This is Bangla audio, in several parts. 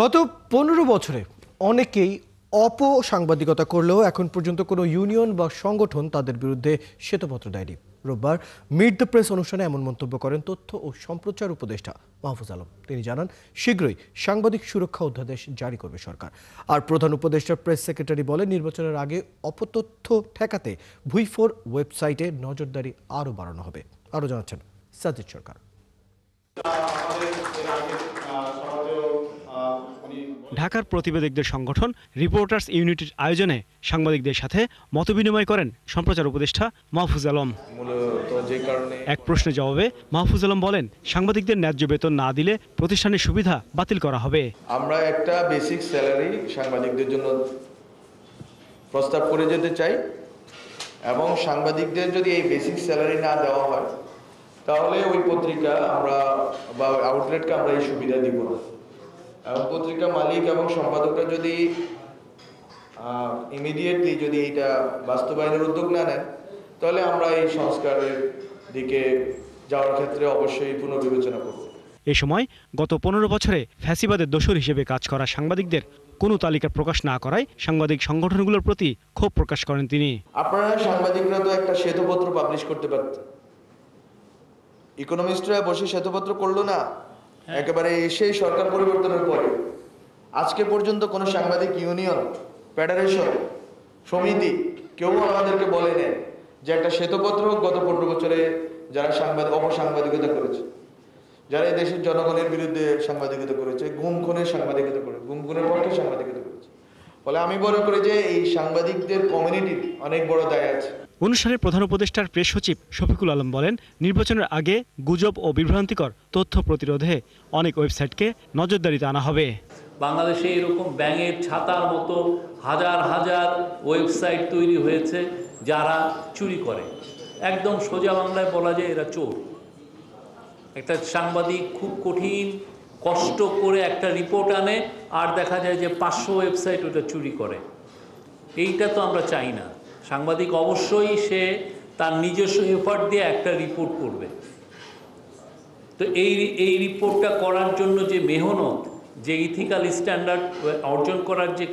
গত 15 বছরে অনেকেই অপসাংবাদিকতা করলেও এখন পর্যন্ত কোনো ইউনিয়ন বা সংগঠন তাদের বিরুদ্ধে শ্বেতপত্র দেয়নি। রোববার মিট দ্য প্রেস অনুষ্ঠানে এমন মন্তব্য করেন তথ্য ও সম্প্রচার উপদেষ্টা মাহফুজ আলম। তিনি জানান, শীঘ্রই সাংবাদিক সুরক্ষা অধ্যাদেশ জারি করবে সরকার। আর প্রধান উপদেষ্টার প্রেস সেক্রেটারি বলেন, নির্বাচনের আগে অপতথ্য ঠেকাতে ভুইফোর ওয়েবসাইটে নজরদারি আরও বাড়ানো হবে। আরও জানাচ্ছেন সাজিদ সরকার। ঢাকার প্রতিবেদকদের সংগঠন রিপোর্টার্স ইউনিটির আয়োজনে সাংবাদিকদের সাথে মতবিনিময় করেন সম্প্রচার উপদেষ্টা মাহফুজ আলম। এক প্রশ্নের জবাবে মাহফুজ আলম বলেন, সাংবাদিকদের ন্যায্য বেতন না দিলে প্রতিষ্ঠানের সুবিধা বাতিল করা হবে। আমরা একটা বেসিক স্যালারি সাংবাদিকদের জন্য প্রস্তাব করে যেতে চাই এবং সাংবাদিকদের যদি এই বেসিক স্যালারি না দেওয়া হয় তাহলে ওই পত্রিকা আমরা বা আউটলেটকে আমরা এই সুবিধা দিব না। এবং পত্রিকা মালিক এবং সম্পাদকরা যদি ইমিডিয়েটলি যদি এটা বাস্তবায়নের উদ্যোগ না নেন তাহলে আমরা এই সংস্কারের দিকে যাওয়ার ক্ষেত্রে অবশ্যই পুনর্বিবেচনা করব। এই সময় গত 15 বছরে ফ্যাসিবাদের দোসর হিসেবে কাজ করা সাংবাদিকদের কোনো তালিকা প্রকাশ না করায় সাংবাদিক সংগঠনগুলোর প্রতি ক্ষোভ প্রকাশ করেন তিনি। আপনারা সাংবাদিকরা তো একটা শ্বেতপত্র পাবলিশ করতে পারতেন, ইকোনমিস্টরা বসে শ্বেতপত্র করলো না একেবারে সেই সরকার পরিবর্তনের পরে। আজকে পর্যন্ত কোনো সাংবাদিক ইউনিয়ন, ফেডারেশন, সমিতি কেউ আমাদেরকে বলে নেন যে একটা শ্বেতপত্র গত 15 বছরে যারা অপসাংবাদিকতা করেছে, যারা এই দেশের জনগণের বিরুদ্ধে সাংবাদিকতা করেছে, গুম খুনের সাংবাদিকতা করেছে, গুম খুনের পক্ষে সাংবাদিকতা করেছে। ফলে আমি মনে করি যে এই সাংবাদিকদের কমিউনিটির অনেক বড় দায় আছে। অনুষ্ঠানে প্রধান উপদেষ্টার প্রেস সচিব শফিকুল আলম বলেন, নির্বাচনের আগে গুজব ও বিভ্রান্তিকর তথ্য প্রতিরোধে অনেক ওয়েবসাইটকে নজরদারিতে আনা হবে। বাংলাদেশে এরকম ব্যাঙের ছাতার মতো হাজার হাজার ওয়েবসাইট তৈরি হয়েছে যারা চুরি করে। একদম সোজা বাংলায় বলা যায় এরা চোর। একটা সাংবাদিক খুব কঠিন কষ্ট করে একটা রিপোর্ট আনে আর দেখা যায় যে 500 ওয়েবসাইট ওটা চুরি করে। এইটা তো আমরা চাই না। সাংবাদিক অবশ্যই সে তার নিজস্ব এফর্ট দিয়ে একটা রিপোর্ট করবে। তো এই রিপোর্টটা করার জন্য যে মেহনত, যে ইথিক্যাল স্ট্যান্ডার্ড অর্জন করার যে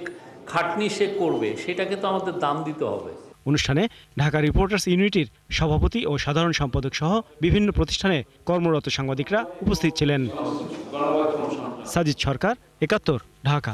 খাটনি সে করবে, সেটাকে তো আমাদের দাম দিতে হবে। অনুষ্ঠানে ঢাকা রিপোর্টার্স ইউনিটির সভাপতি ও সাধারণ সম্পাদক সহ বিভিন্ন প্রতিষ্ঠানে কর্মরত সাংবাদিকরা উপস্থিত ছিলেন। সাজিদ সরকার, ৭১, ঢাকা।